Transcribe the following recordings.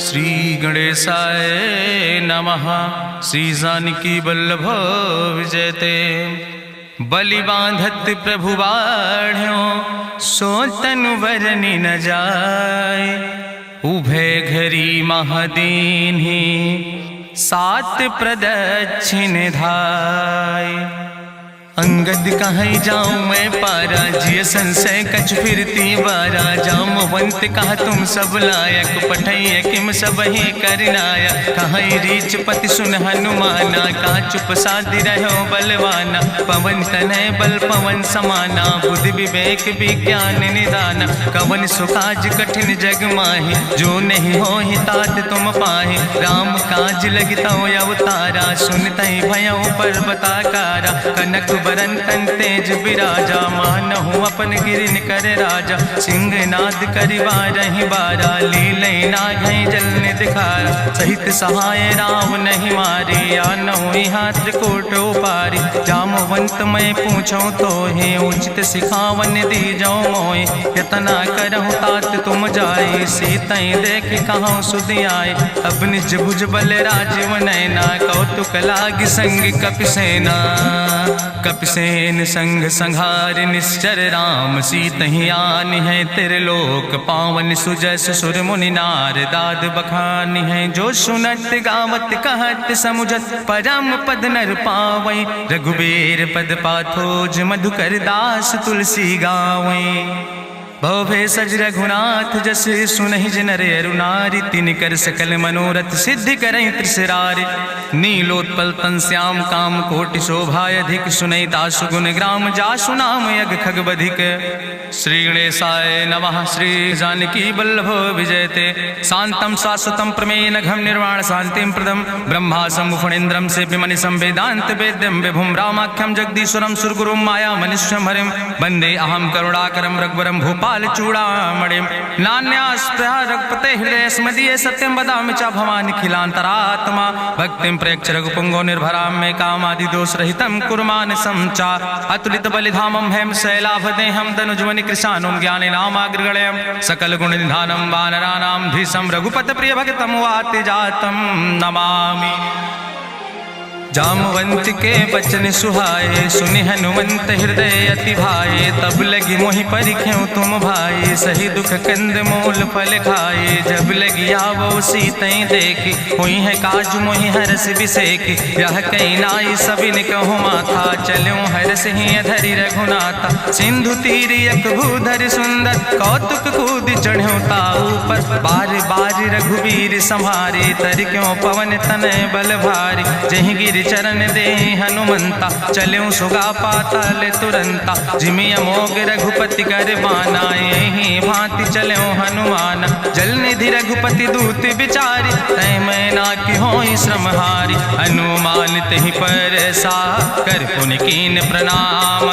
श्री गणेशाय नमः। श्री जानकी वल्लभ विजयते। बलि बांधत प्रभु बाढ़ो सो तनु बरनि न जाय। उभय घरी महादीन्हि सात प्रदक्षिण धाय। अंगद कहीं जाऊं मैं पारा जिय संशय कछ फिरती बारा। जामवंत कहा तुम सब लायक पठैय किम सब ही करनाया। कहीं रीच पति सुन हनुमाना का चुप साधि रहो बलवाना। पवन तनय बल पवन समाना बुद्धि विवेक विज्ञान निदाना। कवन सुकाज कठिन जग माहि जो नहीं हो ही तात तुम पाहि। राम काज लगता अवतारा सुनतहि भयो पर्वताकारा। कनक बरन तन तेज बिराजा मानहु अपन गिरिन कर राजा। सिंह नाद करिवा रही बारा लीलै नागै जल दिखारा। सहित सहाय राम नहीं मारे आनहु यहाँ त्रिकोट उपारी। जामवंत मैं पूछो तो हे उचित सिखावन दी जाओ मोय। यतना करहु तात तुम जाए सीतई देख कहूँ सुधि आए। अब निज भुज बल राजीव नैना कौतुक लाग संग कपिसेना। कपिसेन संग संहार निश्चर राम सीतहि आनि है त्रिलोक पावन। सुजस सुर मुनि नार दाद बखानि है। जो सुनत गावत कहत समुझत परम पद नर पावै। रघुबीर पद पाथोज मधुकर दास तुलसी गावै। भवे सज रघुनाथ जस सुनहि जनर अरुनारि। तिन कर सकल मनोरथ सिद्धि करहि त्रिसरारि। नीलोत्पल तन श्याम काम कोटि शोभाय अधिक। सुनहि दासु गुण ग्राम जासु नाम यज्ञ खग बधिक। श्री गणेशाय नमः। श्री जानकी वल्लभ विजयते। शांतं शाश्वतं प्रमेयन घम निर्वाण शांतिं प्रदम। ब्रह्मा शंभुफणीन्द्रं सेव्यमणि संवेदांत वेद्यं विभुं रामाख्यं जगदीश्वरं सुरगुरुं माया मनीश्वरं हरिं। वंदे अहं करुणाकरं रघुवरं भूपाल चूड़ामणिं। नान्यास्पृहा रघुपते हृदय स्मदीये सत्यं वदामि च भवानि खिलान्तरात्मा। भक्तिं प्रयच्छ रघुपुंगो निर्भरां मे कामादि दोष रहितं कुर्मान् समचा। अतुलित बलिधामं हेम शैलाभदेहं तनुजवनि कृशानुं ज्ञानेनामाग्रगण्यं। सकल गुण निधानं वानराणां धीशं रघुपत प्रिय भक्तं वाति जातं नमामि। जामवंत के बचन सुहाए सुनि हनुमंत हृदय अति भाए। तब लगी मोहि परिख्यों तुम भाई सही दुख कंद मूल फल खाए। जब लगी आवो सीतई देखी हुई है काज मोहि हरस बिसेकी। यह कई नाई सबिन कहूँ माथा चलो हरस ही धरि रघुनाथा। सिंधु तीर यक भूधर सुंदर कौतुक कूद चढ़्यो ताऊ पर। बार बार रघुबीर संहारे तर क्यों पवन तनय बल भारी। जहि गिर चरण दे हनुमंता चल्यों सुगा पाताल तुरंता। जिमि अमोघ रघुपति कर बाना यही भांति चल्यों हनुमान। जल निधि रघुपति दूत बिचारी तय मैं ना कि होई श्रमहारी। हनुमान तहि पर सा कर पुनि कीन प्रणाम।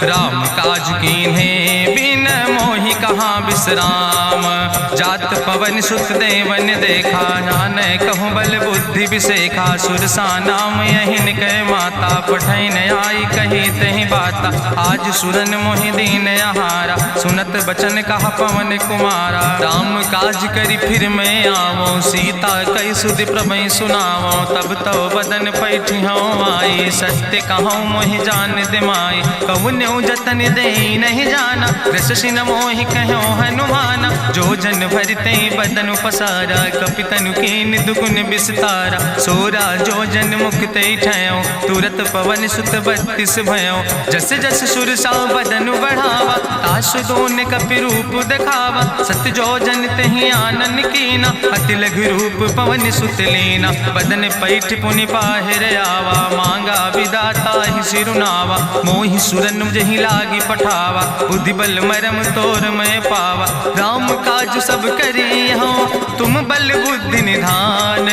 राम काज कीन्हे बिन मोहि कहाँ विश्राम। जात पवन सुत देवन देखा नानय कहूँ बल बुद्धि विसेखा। सुरसा नाम यही कह माता पठैन आई कही तहि बाता। आज सुरन मोहि दीन आहारा सुनत बचन कहा पवन कुमारा। राम काज करी फिर मैं आवो सीता कई सुधि प्रभु सुनावो। तब तो बदन पैठी हूँ आई सत्य कहूँ मोहि जान दिमाई। कहुन्यु जतन दे नहीं जाना रससि न मोहि कहो हनुमाना। जो जन भरते बदन पसारा कपितनु कीन दुगुन विस्तारा। सोरा जो जन मुक्त ठयो तुरत पवन सुत 32 भयो। जस जस सुरसा बदन बढ़ावा तासु दोन कपि रूप दिखावा। सत जो जन तहि आनन कीना अति लघु रूप पवन सुत लीना। बदन पैठ पुनि पाहिर आवा मांगा विदाता ही सिरुनावा। मोहि सुरन जहि लागी पठावा बुद्धि बल मरम तोर मैं पावा। राम काज सब करी हो तुम बल बुद्धि निधान।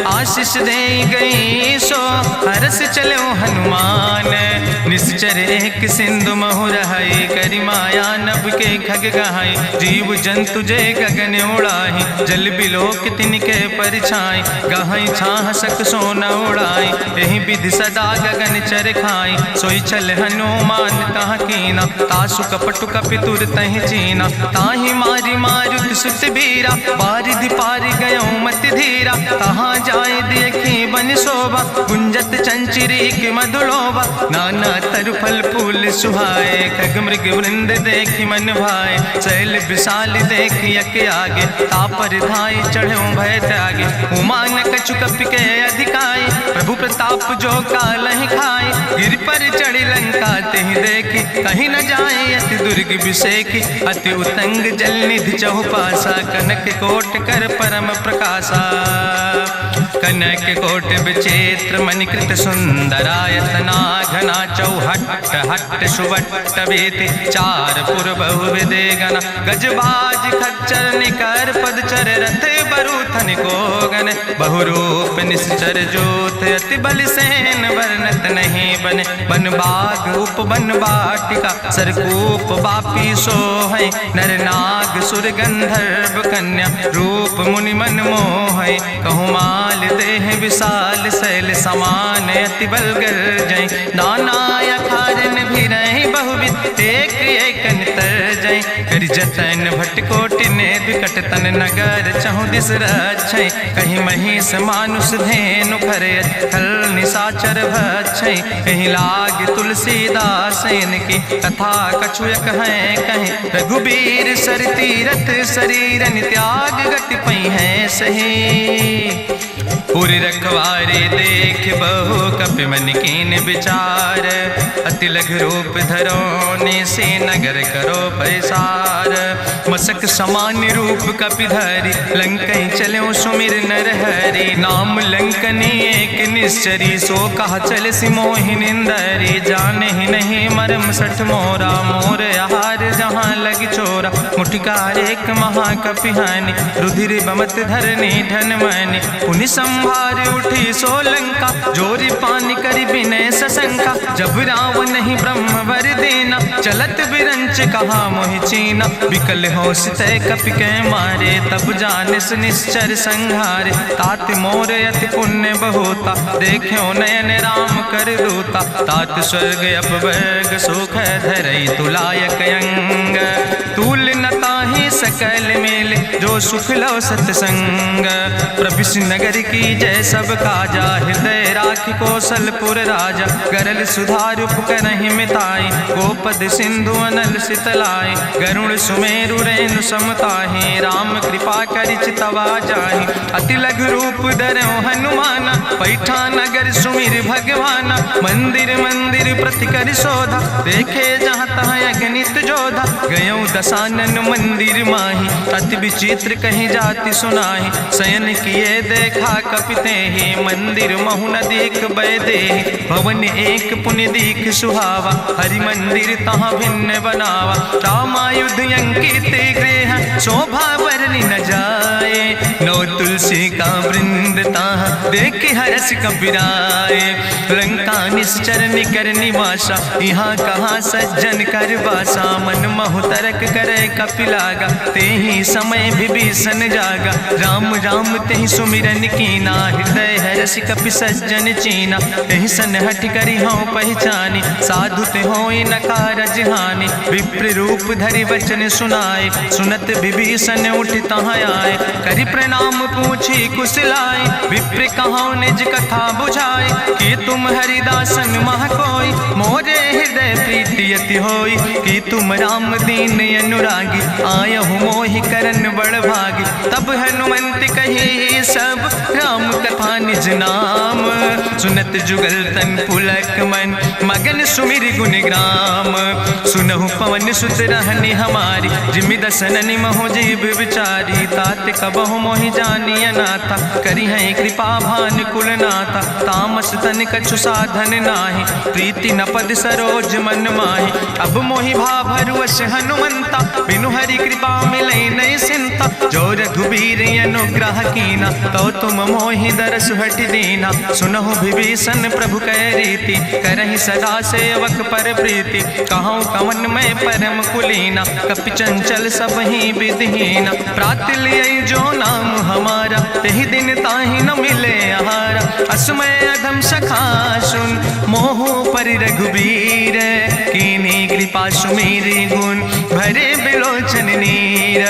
आशीष दे गई सो हरस चलो हनुमान। निश्चर एक सिंधु महु रहाई करी माया नभ के खग गहाई। जीव जंतु जय गगन उड़ाही जल बिलोक तिनके परिछाई। गहाई छाह सक सोन उड़ाई यही विधि सदा गगन चर खाई। सोई चल हनुमान तह कीना तासु कपटु कपितुर तहि चीना। ताहि मारी मारुत सुत बीरा बारिधि पारि गयो धीरा, कहाँ जाए देखी बन शोभा, गुंजत चंचिरी की मधुलोभा, नाना तरु फल फूल सुहाए, खग मृग वृंद देखी मन भाए, शैल विशाल देखी यके आगे, तापर धाई चढ़ो भय त्यागे, उमान कछु कपि के अधिकाई, प्रभु प्रताप जो कालहि खाए, गिर पर चढ़ी लंका तेहि देखी, कहीं न जाए अति दुर्ग विषेकी, अति उतंग जल निधि चहुपासा, कनक कोट कर परम प्रकाशा, कनक कोट विचित्र मणिकृत सुंदरायतना, घना चौहट्ट हट्ट सुवट्ट बेति, चार पुर बहु विदेगना, गजबाज खच्चर निकर पदचर, रथ बरूथन को गन, बहुरूप निश्चर जोत, अति बल सेन वर्णत नहीं बने, बन बाग उप बन बाटिका, सरकूप बापी सोहै, नर नाग सुर गंधर्व कन्या, रूप मुनि मन मोहै, कहूँ माल देह विशाल, शैल समान अति बल गर्जै, नाना अखारन भी रही बहुविध, एक एक नितर जै, करि जतन भटकोटि ने विकट तन नगर, चहु दिस रक्षै, कहीं महिष मानुष धेनु खरे, खल निशाचर भक्षै, कहीं लाग तुलसीदास की, कथा कछुयक है कहीं, रघुबीर सर तीरथ शरीरन त्याग गति पई है सही, पूरी रखवारे देख बहु कपि मन कीन विचार, अति लघु रूप धरोने से नगर करो पैसार, मसक समान रूप कपि धरि, लंकई चलो सुमिर नर हरि, नाम लंकनी एक निश्चरी, सो कहा चल सिमोहि निंदरी, जाने ही नहीं मरम सठ मोरा, मोर आहार जहाँ लग चोरा, मुटिकार एक महाकपि हानि, रुधिर बमत धरनी धन मनि, पुनि संभार उठी सोलंका, जोरी पानी करी विनय सशंका, जब रावण नहीं ब्रह्म वर देना, चलत विरंच कहा मोहि चीना, विकल हो सितय कपि के मारे, तब जानिस निश्चर संहारे, तात मोर अति पुण्य बहुता, देखो नयन राम कर दूता, तात स्वर्ग अपवर्ग सुख धरई तुलायक अंग, तूल न ताहि सकल मेल, जो सुख लो सत्संग, प्रभिस नगर की जय सब काजा, हृदय राखि कौशलपुर राजा, गरल सुधार उपकरहि मिताई, गोपद सिंधु अनल सितलाई, गरुड़ सुमेरु रेणु समताहि, राम कृपा करि चितवा जाहि, अति लघु रूप धरौ हनुमाना, पैठा नगर सुमिर भगवाना, मंदिर मंदिर प्रति कर शोधा, देखे जहाँ तहाँ अगणित जोधा, गयो दशानन मंदिर माही, अति विचित्र कहीं जाति सुनाही, शयन किए देखा कपिते ही, मंदिर महु न देख बैदे, भवन एक पुण्य दीख सुहावा, हरि मंदिर तहाँ भिन्न बनावा, रामायुध अंकित गृह, शोभा बरनी न जाए, नौ तुलसी का वृंद तहाँ देख हर्ष कपिराए, लंका निश्चर निकर निवासा, यहाँ कहाँ सज्जन कर बासा, मन महु तरक करे कपिलागा, तेहि समय विभीषण जागा, राम राम तेहि सुमिरन कीना, हृदय हर्षि कपि सज्जन चीना, तेहि सन हट करि हूँ पहचानी, साधु ते होई न कारज हानि, विप्र रूप धरि वचन सुनाए, सुनत विभीषण उठ तहाँ आए, करि प्रणाम पूछी कुशलाए, विप्र कहाँ निज कथा बुझाए, कि तुम हरिदासन मह कोई, मोरे हृदय प्रीति अति होई, कि तुम राम दीन अनुरागी, आयहु मोहि करन बड़ भागी, तब हनुमंत कही सब राम कथा निज नाम, सुनत जुगल तन पुलक मन, मगन सुमिर गुण ग्राम, सुनहु पवन सुत रहनी हमारी, जिमि दसन महु जीव विचारी, तात कबहु मोहि जानिय नाथा, करि हैं कृपा भान कुल नाथा, तामस तन कछु साधन नाही, प्रीति न पद सरोज मन माही, अब मोहि भाभरुवश हनुमंता, बिनु हरि कृपा मिलै नहीं सिंता, जो रघुबीर अनुग्रह कीना, तो तुम मोहि दरस हट दीना, सुनहु विभीषण प्रभु कै रीति, करहि सदा सेवक पर प्रीति, कहूँ कवन में परम कुलीना, कपि चंचल सब ही विधिहीना, प्रात लिय जो नाम हमारा, तेहि दिन ताहि न मिले आहारा, असमय अधम सखा सुन, मोहु पर रघुबीर, कीन्ही कृपा सुमेरि गुण, भरे बिलोचन नीर,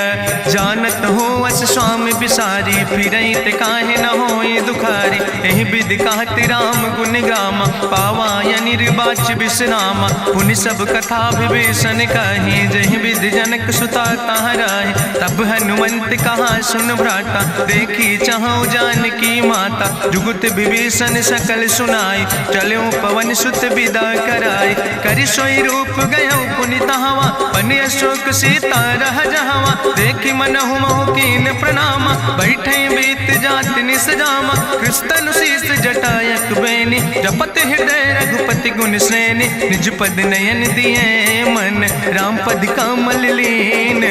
जानत हूँ अस स्वामी विषा सारी, फिरैत काहे न होए दुखारी। एहि विधि कहत राम गुण गामा, पावाय निर्वाच विश्रामा। पुनि सब कथा विभीषण कही, जहि विधि जनक सुता तहराहि। तब हनुमंत कहा सुन भ्राता, देखी चाहु जानकी माता। जुगुत विभीषण सकल सुनाई, चलो पवन सुत विदा कराई। करि सोई रूप गयो पुनि तहवा, बन अशोक सीता रह जहवा। देखि मनहु महु कीन प्रणामा, बैठे बीत जात निस जामा। कृष्ण शीस जटायक बेनी, जपत हृदय रघुपति गुण श्रेणी। निज पद नयन दिए मन, राम पद कमल लीन।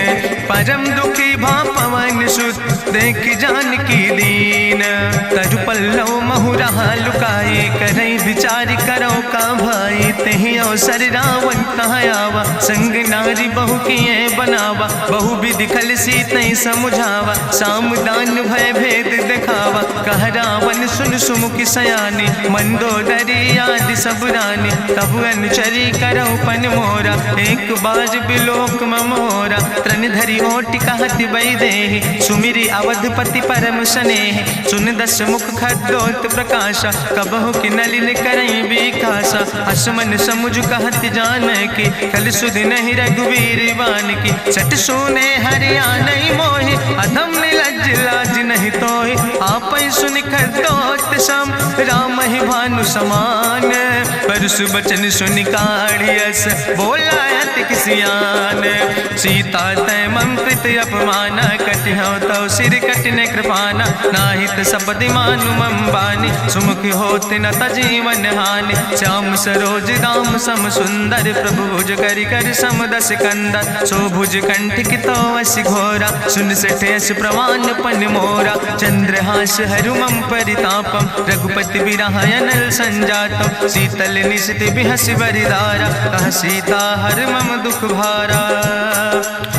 परम दुखी भा पवन सुत, देख जानकी दीन। तरु पल्लव महु रहा लुकाए, करई विचार करो का भाई। तेहि अवसर रावण तहाँ आवा, संग नारी बहु किए बनावा। बहु विधि खल सीतै समुझावा, साम दान भय भेद दिखावा। कह रावण सुन सुमुखी सयानी, मंदोदरी आदि सब रानी। तब अनुचरी करो पन मोरा, एक बार बिलोक मोरा। तृण धरि ओटि कहत वैदेही, सुमिरी अवधपति परम स्नेह। सुन दस मुख खद्योत प्रकाशा, कबहु कि नलिन करई बिकासा। असमन समुझ कहत जानकी, कल सुध नहीं रघुवीर बान की। सट सुने हरियाणई मोहि, अधम निलज्ज लाज नहीं तोहि। आपै सुनि खद्योत सम, राम ही भानु समान। परस बचन सुनि काढ़ियस, बोला अति किसियान। सीता तै मम कृत अपमाना, कटिहौ तव सिर कटिने कृपाना। नाहित सबदि मानु मम बानी, सुमुख होत न तजीवन हानि। श्याम सरोज दाम सम सुंदर, प्रभु भुज करि कर सम दस कंदर। सो भुज कंठ कितो अस घोरा, सुन सठे अस प्रमाण पन मोरा। चंद्रहास हरु मम परितापम, रघुपति बिरह अनल संजातम। शीतल निशित बिहस बरिदारा, कह सीता हर मम दुख भारा।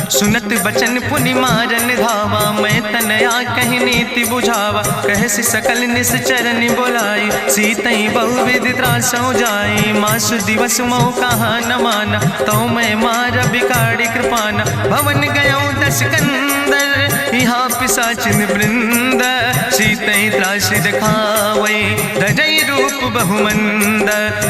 सुनत बचन पुनि मारन धावा, मैं तनया कहि नीति बुझावा। कहसि सकल निश्चरन बोलाई, सीतई बहुविधि त्रासौ जाई। मासु दिवस मोह कहा न माना, तो मैं मार बिकाड़ी कृपाना। भवन गयो दस कंदर, यहाँ पिशाचिन वृंद। सीतई त्रास दिखावै, धजई रूप बहुमंद।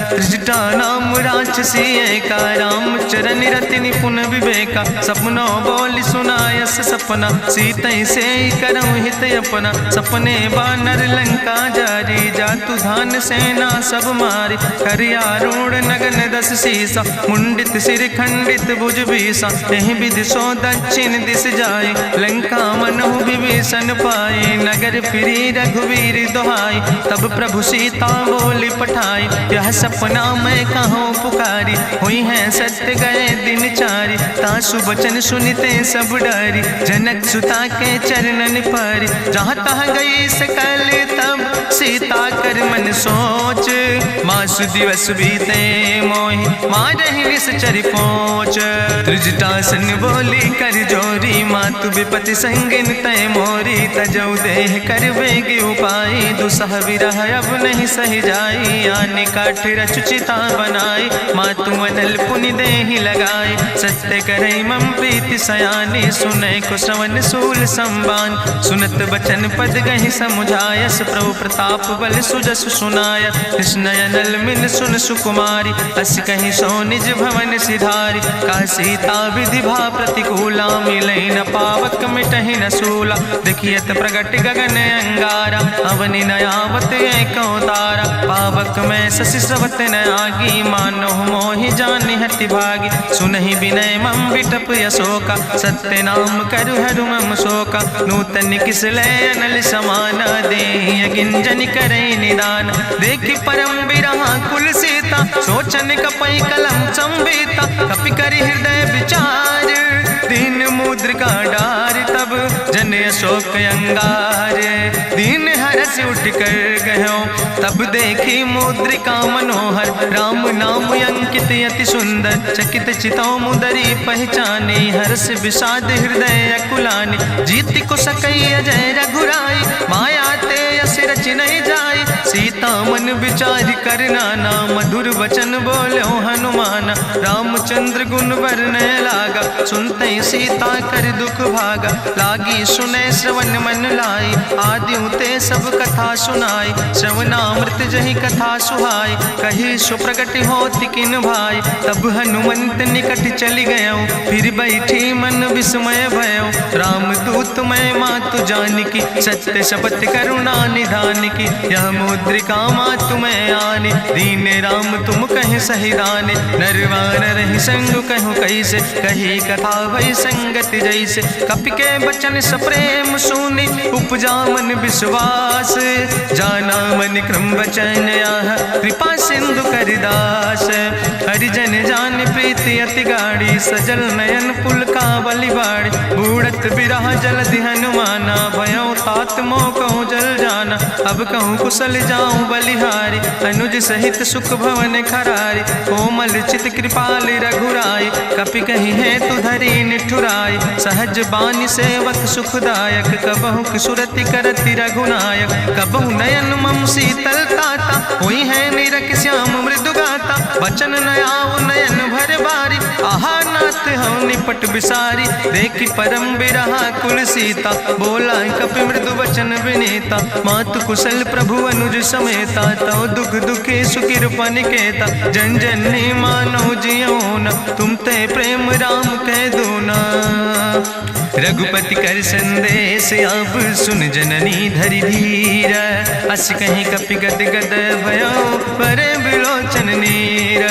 त्रिजटा नाम राक्षसी एका, राम चरण रति निपुण विवेका। सपनों बोल सुनायस सपना, सीतई से करऊं हित अपना। सपने बानर लंका जारी, जातु धान सेना सब मारी। करियारूढ़ नगन दस सीसा, मुंडित सिर खंडित भुज बीसा। एहि विधि सो दक्षिण दिस जाए, लंका मनहु विभीषण पाए। नगर फिरी रघुवीर दोहाई, तब प्रभु सीता बोली पठाई। यह सपना मैं कहूँ पुकारी, हुई है सत्य गए दिन चारी। तासु बचन सुनिते सब डरी, जनक सुता के चरणन पर। जहाँ तहाँ गई सकल तब, सीता कर मन सोच। मासु दिवस बीते मोहि, मारहि निश्चर पहुँच। त्रिजटासन बोली कर जोरी, मातु विपति संगिन तय मोरी। तजौ देह कर वेग उपाय, दुसह विरह अब नहीं सही जाई। आने काठ रचुचिता बनाई, मातु मनल पुनि देहि लगाई। सत्य करई मम प्रीति सयानी, सुनै को श्रवण सूल संबान। सुनत बचन पद गहि समुझायस, प्रभु प्रताप बल सुजस सुनाय। कृष्णय नल मिन सुन सुकुमारी, अस कहि सो निज भवन सिधारी। का सीता विधि भा प्रतिकूला, मिलै न पावक मिटहि न सूला। देखियत प्रगट गगन अंगारा, अवनि न आवत एको तारा। पावक में शशि स्रवत न आगी, मानो मोहि जानि हति भागी। सुनहि विनय मम विटप यशोका, सत्य नाम करु हरु मम शोका। नूतन किस लय अनल समाना, देहि गिंजन करई निदान। देखि परम बिरहा कुल सीता, सोचन कपई कलम संबीता। कपि करि हृदय विचार, दीन मुद्रिका डार। तब जन अशोक अंगार, दीन हरस उठ कर गयो। तब देखी मुद्रिका मनोहर, राम नाम अंकित अति सुंदर। चकित चितौ मुदरी पहचानी, हर्ष विषाद हृदय अकुलानी। जीत को सकई अजय रघुराई, माया ते अस रच नहीं जाई। सीता मन विचार करना ना, मधुर वचन बोलो हनुमान। रामचंद्र गुण वर्णय लागा, सुनते सीता कर दुख भागा। लागी सुने श्रवण मन लाई, आदि ते सब कथा सुनाई। श्रवणामृत जहि कथा सुहाई, कही सुप्रगट होति किन भाई। तब हनुमंत निकट चली गयो, फिर बैठी मन विस्मय भयो। राम दूत मैं मातु जानकी, सत्य शपथ करुणा निधान की। यह मुद्रिका मातु मैं आने, दीन राम तुम कहे सही दाने। नरवान रही संग कहूँ कैसे, कही कथा भई संगत जैसे। कपि के बचन सप्रेम सुनी, उपजा मन विश्वास। जाना मन क्रम वचन आह, कृपा सिंधु करिदास। हरिजन जान प्रीति अति गाढ़ी, सजल नयन पुलकावली बाड़ी। बूढ़त बिरह जलधि हनुमाना, भयो तात मोह कहूँ जल जाना। अब कहूँ कुशल जाऊँ बलिहारी, अनुज सहित सुख भवन खरारी। कोमल चित कृपाल रघुराई, कपि कही है तु धरी निठुराई। सहज बानी सेवक सुखदायक, कबहु किशुरति करति रघुनायक। कबहु नयन मम शीतल ताता, हुई है निरख श्याम मृदु गाता। बचन न आव नयन भर बारी, आहा नाथ हम निपट बिसारी। देखी परम बिरहा कुल सीता, बोला कपि मृदु वचन विनीता। मातु कुशल प्रभु अनुज समेता, तव दुख दुखी सुकृपा निकेता। जन जननी मानो जियो न, तुम ते प्रेम राम कह दो ना। रघुपति कर संदेश अब सुन जननी धरि धीर। अस कहीं कपि गद गद भयो, परे बिलोचन नीर।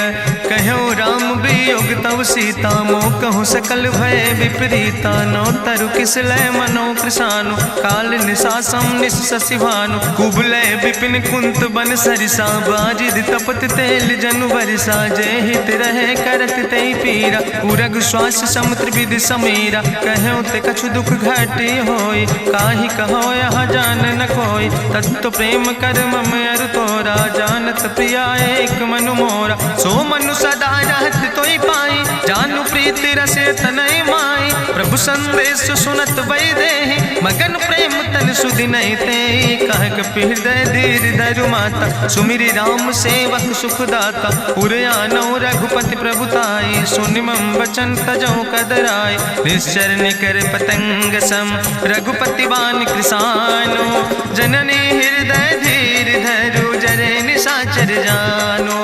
कहो राम वियोग तव सीता, मोह कहूँ सकल भय विपरीता। नौ तरु किस लय मनो कृषानु, काल निशासम निशि भानु। कुबलय विपिन कुंत बन सरिसा, बाजिद तपत तेल जनु बरिसा। जय हित रहे करत तई पीरा, उरग श्वास समुद्र विधि समीरा। कहो ते कछु दुख घाटी होई, काहि कहो यहाँ जान न कोई। तत्व प्रेम कर मम अरु तोरा, जानत प्रिया एक मनु मोरा। सो मनु सदा रहत तोई पाई, जानु प्रीति रसे तनय माई। प्रभु संदेश सुनत वै देहि, मगन प्रेम तन सुधि नहीं ते। कह कपि हृदय धीर धरु माता, सुमिरि राम सेवक सुख दाता। उरयानौ रघुपति प्रभुताई, सुनि मम वचन तजौ कदराई। निश्चर निकर पतंग सम, रघुपति बान कृसानो। जननी हृदय धीर धरु, जरे निशाचर जानो।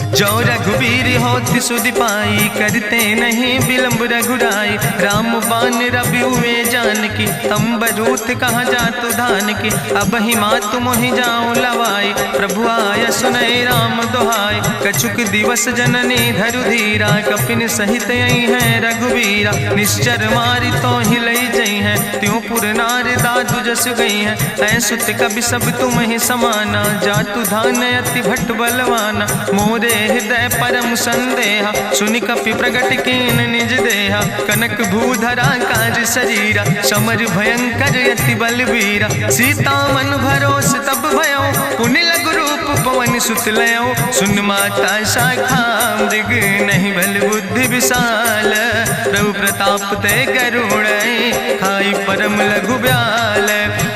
जो रघुबीर होति सुधि पाई, करते नहीं विलम्ब रघुराई। राम बान रवि हुए जानकी, तम्बरूथ कहाँ जातु धान की। अब ही मातु मोहि जाऊँ लवाई, प्रभु आय सुनय राम दुहाई। कछुक दिवस जननी धरु धीरा, कपिन सहित यही है रघुबीरा। निश्चर मारी तो ही लई जई है, त्यों पुर नार दादु जस गई है। ऐसुत कवि सब तुम ही समाना, जातु धान अति भट्ट बलवाना। मोरे हृदय परम संदेहा, सुनि कपि प्रगट कीन निज देहा। कनक भूधरा काज शरीरा, समर भयंकर यति बलवीरा। सीता मन भरोस तब भयो, पुनि लघु रूप पवन सुत लयो। सुन माता शाखा मृग, नहीं बल बुद्धि विशाल। प्रभु प्रताप ते गरुड़, खाई परम लघु ब्याल।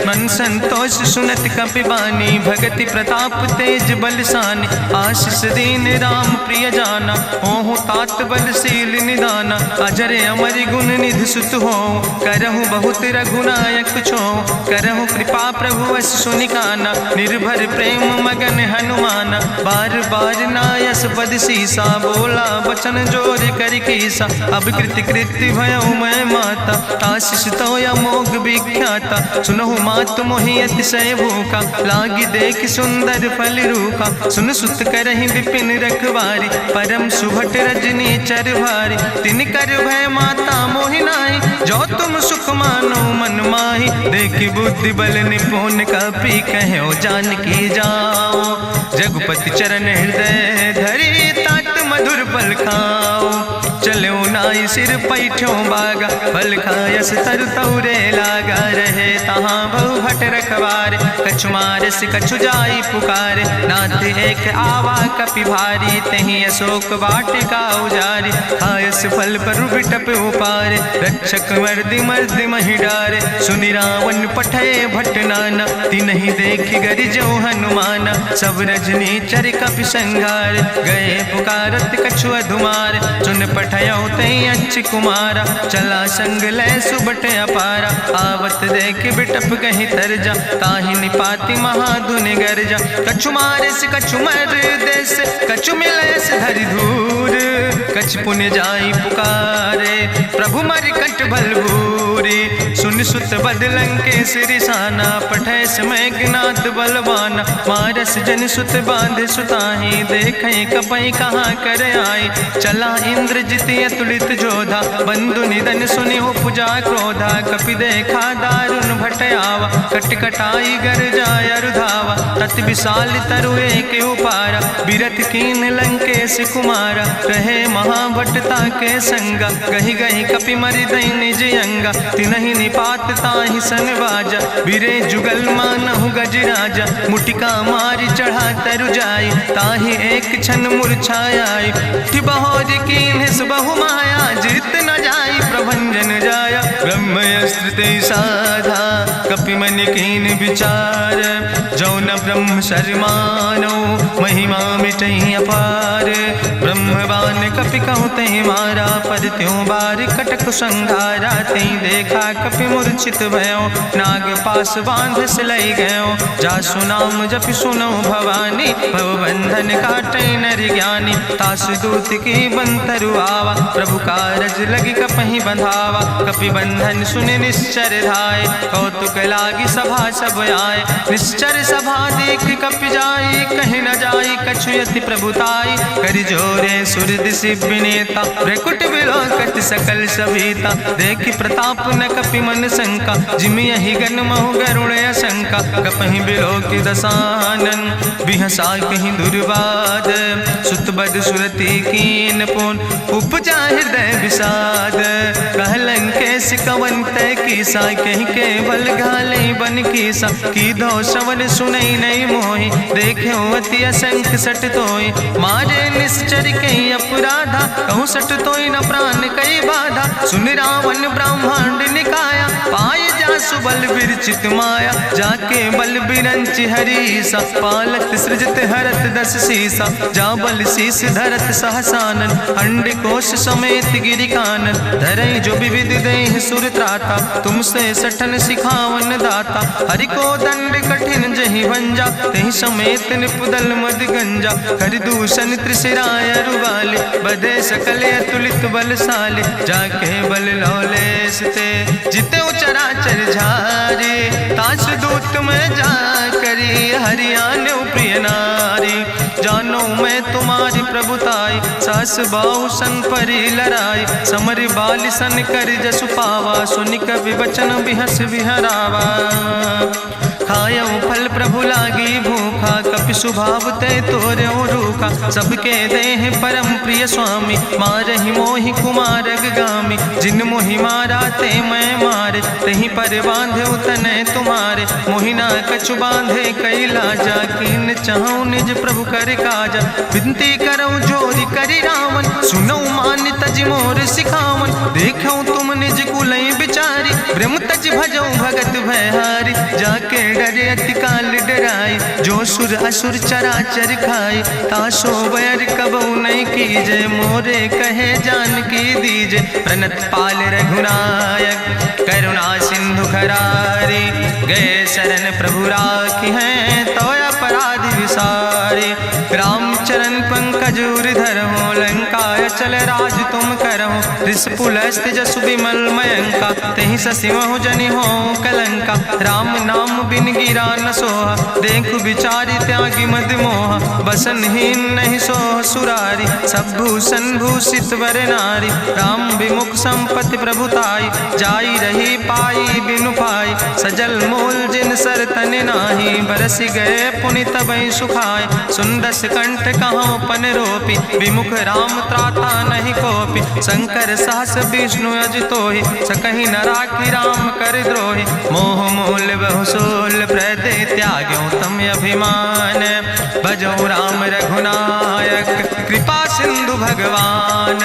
मन संतोष सुनत कपि बानी, भगति प्रताप तेज बलसानी। आशीष दीन राम प्रिय जाना, होहु तात बलशील निदाना। अजर अमर गुण निधि सुत हो, करहु बहुत रघुनायक छो। करहु कृपा प्रभु वश सुनिकाना, निर्भर प्रेम मगन हनुमाना। बार बार नायस पद सीसा, बोला वचन जोर कर कीसा। अब कृति कृति भयो मैं माता, आशीष तो अमोघ विख्याता। सुनहु मातु मोहि अतिशय भूखा, लागी देख सुंदर फल रूखा। सुन सुत करहि विपिन रखवारी, परम सुभट रजनी चर भारी। तिन कर भय माता मोहि नाहि, जो तुम सुख मानो मन माहि। देखि बुद्धि बल निपुण कपि कहो जानकी जाओ। जगुपति चरण हृदय धरि, तात मधुर फल खाओ। चलो नाई सिर पैठों बागा, फल खायस तरु तौरे लागा। रहे तहाँ बहु भट रखवारे, कछु मारस कछु जाई पुकारे, नाथ एक आवा कपि भारी, तहीं अशोक वाटिका उजारी, खायस फल पर बिटप उपारे, रक्षक मर्दि मर्दि महि डारे, सुनि रावण पठय भट नाना, तिन्हि देखि गरिजो हनुमाना, सब रजनी चर कपि संघार, गए पुकारत कछु अधुमार, चुन पठयो तई अच्छ कुमारा, चला संग लय सुबट अपारा, आवत देख बिटप कहीं तरजा, ताहि निपाति महाधुनि गर्जा, कछु मारिस कछु मर देस, कछु मिलयस धरि धूर, कछ पुण्य जाई पुकारे, प्रभु मरि कंठ भल भूरी, सुन सुत बद लंकेश रिसाना, पठय समय ज्ञात बलवाना, मारस जन सुत बांध सुताहि, देखे कपई कहाँ कर आई, चला इंद्रजित अतुलित जोधा, बंधु निधन सुनि उपजा क्रोधा, कपि देखा दारुण भट आवा, कट कटाई गर जाय रुधावा, तत विशाल तरु एक उपारा, बिरथ कीन लंकेश कुमारा, रहे महाभटता के संगा, गहि गहि कपि मरि दई निज अंगा, तिन्हि निपात ताहि सन बाजा, बिरे जुगल मानहु गजराजा, मुटिका मारि चढ़ा तरु जाई, ताहि एक क्षण मूर्छाई, उठि बहोर कीन्ह सुबहु माया, जीत न जाई प्रभंजन जाया, ब्रह्मस्त्र ते साधा, कपि मन कीन विचार, जौन ब्रह्म शर्मानो, महिमा मिटई अपार, ब्रह्मवान कपि कहु तहि मारा, पद त्यों बार कटक संघारा, तई देखा कपि मूर्छित भयो, नाग पास बांध सिलई गयो, जासु नाम जपि सुनो भवानी, भवबंधन काटै नर ज्ञानी, तास दूत की बंतरु आवा, प्रभु कारज लगी कपहि बंधावा, कपि बंधन सुनि निश्चर धाय, कौतुक लागी सभा सब आए, निश्चर सभा देख कपि जाई, कहीं न जाई कछु यति प्रभुताई, करि जोरे सुर दिसि विनेता, ब्रकुट विलोकत सकल सभीता, देखि प्रताप न कपि मन शंका, जिमि यहि गन महु गरुण असंका, कपहि बिलोकि दसानन, बिहसा कहीं दुर्वाद, सुत बद सुरति कीन पुन, उपजा हृदय विषाद, कहलन केस कवन तय कीसा, कहीं केवल घाले बन कीसा, की दो श्रवण सुनई नहीं मोहि, देखे अति असंख सट तोय, मारे निश्चर कई अपराधा, कहूँ सट तोय न प्राण कई बाधा, सुन रावण ब्रह्मांड निकाया, पाय जासु बल विरचित माया, जाके बल बिरंचि हरीसा, पालत सृजत हरत दस सीसा, जा बल शीस धरत सहसानन, अंड कोश समेत गिरि कानन, धरई जो विविध देह सुर त्राता, तुमसे सठन सिखावन दाता, हरि को दंड कठिन जहि भंजा, तहि समेत निपुदल मद गंजा, कर दूषण त्रिशिराय रुवाले, बधे सकल अतुलित बलशाले, जाके बल लौलेस ते, जिते चराचर झारे, तास दूत में जा करी, हरियाण प्रिय नारी, जानो मैं तुम्हारी प्रभुताई, सास बाहु सन परी लड़ाई, समर बाल सन कर जसु पावा, सुनि कवि वचन बिहस विहरावा, खायो फल प्रभु लागी भूखा, कपि स्वभाव ते तोर्यो रूखा, सबके देह परम प्रिय स्वामी, मारहि मोहि कुमारग गामी, जिन मोहि मारा ते मैं मारे, तहीं पर बांधे तने तुम्हारे, मोहिना कछु बांधे कई लाजा, कीन चाहूं निज प्रभु कर काजा, विनती करऊं जोरी करि रावण, सुनऊ मान तज मोर सिखावन, देखऊं तुम निज कुलई बिचारी, ब्रह्म तज भजऊं भगत भयहारी, जाके डरे अति काल डराई, जो सुर असुर चराचर खाई, तासो बैर कबऊ नहीं कीजे, मोरे कहे जान की दीजे, प्रणत पाल रघुनायक करुणा सिंधु खरारी, गए शरण प्रभु राखी हैं तो अपराध विसारी, रामचरण पंकज धरहु, लंका चल राज तुम करहु, त्रिशूलस्थ जसु विमल मयंका, तहि ससिमहु जनि हो कलंका, राम नाम बिन गिरा न सोहा, देखु विचारि त्यागी मद मोहा, बसनहीन नहीं सोह सुरारी, सब भूषण भूषित वर नारी, राम विमुख संपत्ति प्रभुताई, जाई रही पाई बिनु पाई, सजल मूल जिन सर तन नाही, बरस गए पुनि तबई सुखाय, सुंदस कंठ कहाँ पन रोपी, विमुख राम त्राता नहीं कोपी, शंकर सहस विष्णु अज तोहि, सकहि न राखी राम कर द्रोहि, मोह मूल बोल बहुसोल प्रदे त्याग्यो तम अभिमान। भजो राम रघुनायक कृपा सिंधु भगवान।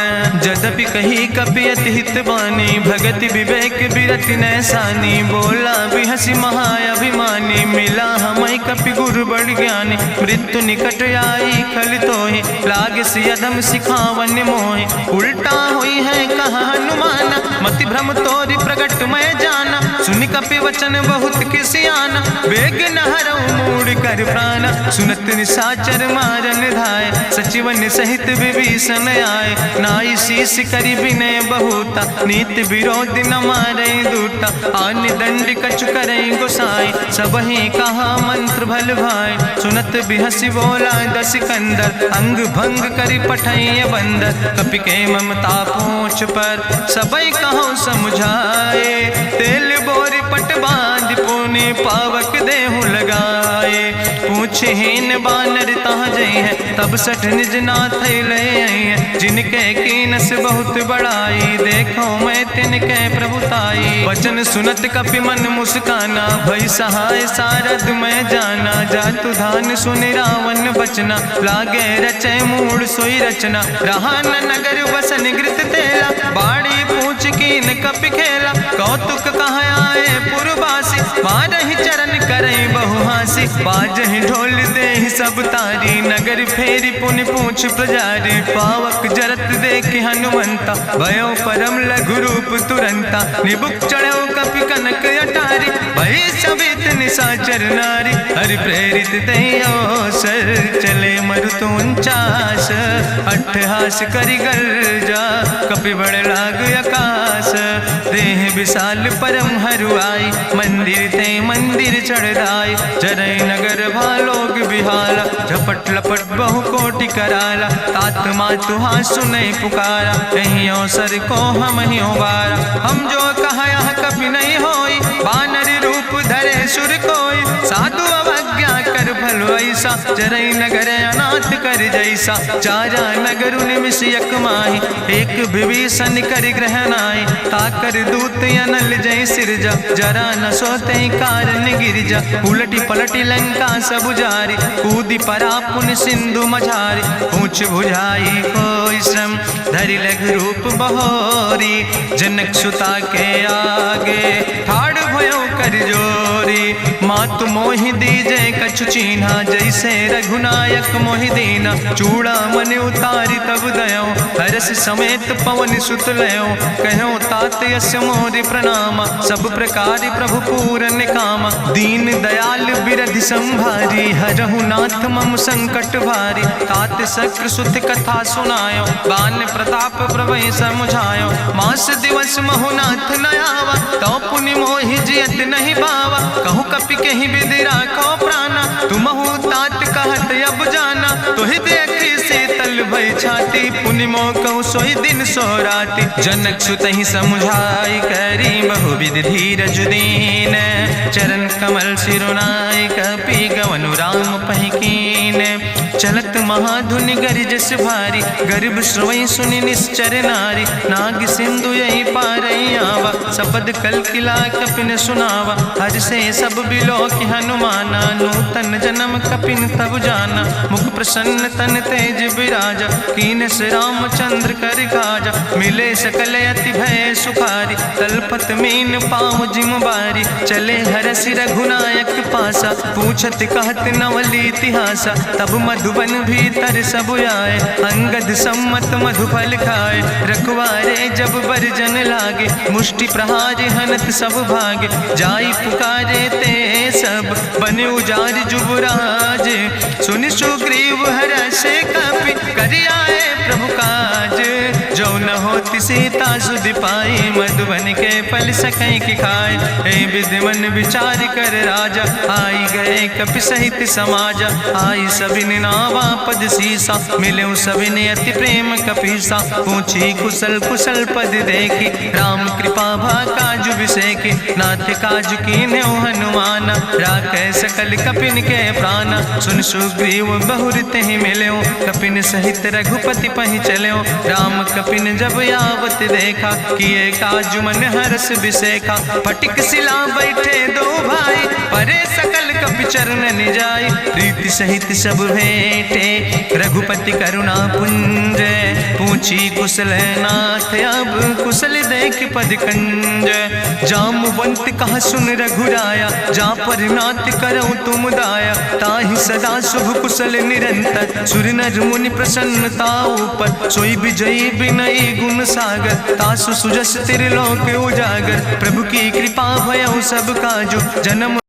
जदपि कही कपि अति हित बानी भगति विवेक बिरति नैसानी। बोला बिहसी महाअभिमानी मिला हमें कपि गुरु बड़ ज्ञानी। मृत्यु निकट आई खल तोहि लाग सियधम सिखावन मोहि। उल्टा हुई है कहा हनुमाना मति भ्रम तोरि प्रगट मैं जाना। सुनि कपि वचन बहुत किसियाना वेग न हरऊ मूढ़ कर प्राण। सुनत निशाचर मारन धाय सचिवन सहित विभीषण आए। नाई शीस करि विनय बहुता नीति विरोध न मारे दूता। आन दंड कछु करे गोसाई सबहि कहा मंत्र भल भाई। सुनत बिहसी बोला दस कंदर अंग भंग करि पठैय बंदर। कपि के ममता पूछ पर सबई कहो समझाए। तेल बोरी पट बांध पुनि पावक देहु लगाए। पूछहीन बानर तहाँ जई है तब सठ निज नाथ ले आई है। जिनके कीनस बहुत बड़ाई देखो मैं तिनके प्रभुताई। वचन सुनत कपि मन मुस्काना भई सहाय सारद मैं जाना। जातु धान सुनि रावण बचना लागे रचे मूढ़ सोई रचना। रहा न नगर बसन घृत तेला बाड़ी पूछ कीन कपि खेला। कौतुक कहाँ आए पुरवासी मारहि चरण करई बहुहासी। बाजहि ढोल देहि सब तारी नगर फेरी पुनि पूछ प्रजारी। पावक जरत देख हनुमंता भयो परम लघु रूप तुरंता। निबुक चढ़ो कपि कनक अटारी भई सवित निशाचर नारी। हरि प्रेरित तैयो सर चले मरुत 49 अट्ठहास करि गर्जा कपि बड़ लाग आकाश। देह विशाल परम हरुआई मंदिर ते मंदिर चढ़ाई। जरई नगर भालोग बिहाला झपट लपट बहु कोटि कराला। तात मातु हाँ सुनई पुकारा कहियो सर को हम ही बारा। हम जो कहा यह कभी नहीं होई बानर रूप धरे सुर कोई। साधु अवज्ञा कर फल ऐसा जरई नगर अनाथ कर जैसा। चारा नगर निमिष यक माही एक विभीषण कर ग्रहणाई। ताकर दूत अनल जय सिरजा जरा न सोते कारण गिरजा। उलटी पलटी लंका सब जारी कूदी परा पुन सिंधु मझारी। पूछ बुझाई कोई श्रम धरि लघु रूप बहोरी। जनक सुता के आगे ठाड़ भयो कर जोरी। मातु मोहि दीजे कछु चीन्हा जैसे रघुनायक मोहि दीना। चूड़ा मन उतारी तब दयो हरस समेत पवन सुत लयो। कहो तात यस मोरि प्रणामा सब प्रकार प्रभु पूरन कामा। दीन दयाल बिरधि संभारी हरहु नाथ मम संकट भारी। तात शक्र सुत कथा सुनायो बान प्रताप प्रभय समुझायो। मास दिवस महुनाथ न आवा तो पुनि मोहि जियत नहीं बावा। कहु कपि कहीं विधि राखो प्राणा तुमहु तात कहत अब जाना। तुहि देखी शीतल भई छाती पुनि मोह कहु सोई दिन सो राति। जनक सुतहि समुझाई करी बहुविधि धीरज दीन। चरण कमल सिरुनाई कपि गवनु राम पहि कीन। चलत महाधुनि गरिजस भारी गर्भ श्रवई सुनि निश्चर नारी। नाग सिंधु यही पारई आवा सपद कल किला कपिन सुनावा। हर से सब बिलो कि हनुमाना नूतन जन्म कपिन तब जाना। मुख प्रसन्न तन तेज विराजा कीन से रामचंद्र कर काजा। मिले सकल अति भय सुखारी तलपत मीन पाँव जिम बारी। चले हरसि रघुनायक पासा पूछत कहत नवली इतिहासा। तब मधुबन भीतर सब आए अंगद सम्मत मधुफल खाए। रखवारे जब बरजन लागे मुष्टि प्रहार हनत सब भागे। जाई पुकारे ते सब बने उजार जुबराज। सुनि सुग्रीव हरषे कपि करि आए प्रभु काज। जो न होति सीता सुधि पाई मधुबन के फल सकई की खाए। हे विधि मन विचार कर राजा आई गए कपि सहित समाजा। आई सबिन नावा पद सीसा मिले सबिन अति प्रेम कपीसा। पूछी कुशल कुशल पद देखी राम कृपा भा काजु विसेकी। नाथ काजु कीन्हे हनुमाना राखे सकल कपिन के प्राणा। सुन सुग्रीव बहुर तेहि मिल्यो कपिन सहित रघुपति पहि चल्यो। राम कपिन जब आवत देखा किए काजु मन हरस बिसेखा। फटिक सिला बैठे दो भाई भरे सकल कपि चरणन जाय, प्रीति सहित सब भेंटे रघुपति करुणा पुंज। पूछी कुशल नाथ अब कुशल देख पद कंज, जामवंत कहा सुन रघुराया, जा पर नाथ करऊं तुम दाया। ताहि सदा शुभ कुशल निरंतर, सुर नर मुनि प्रसन्नता ऊपर। सोई विजयी विनयी गुण सागर, तासु सुजस त्रिलोक उजागर। प्रभु की कृपा भयउ सब काजु, जन्म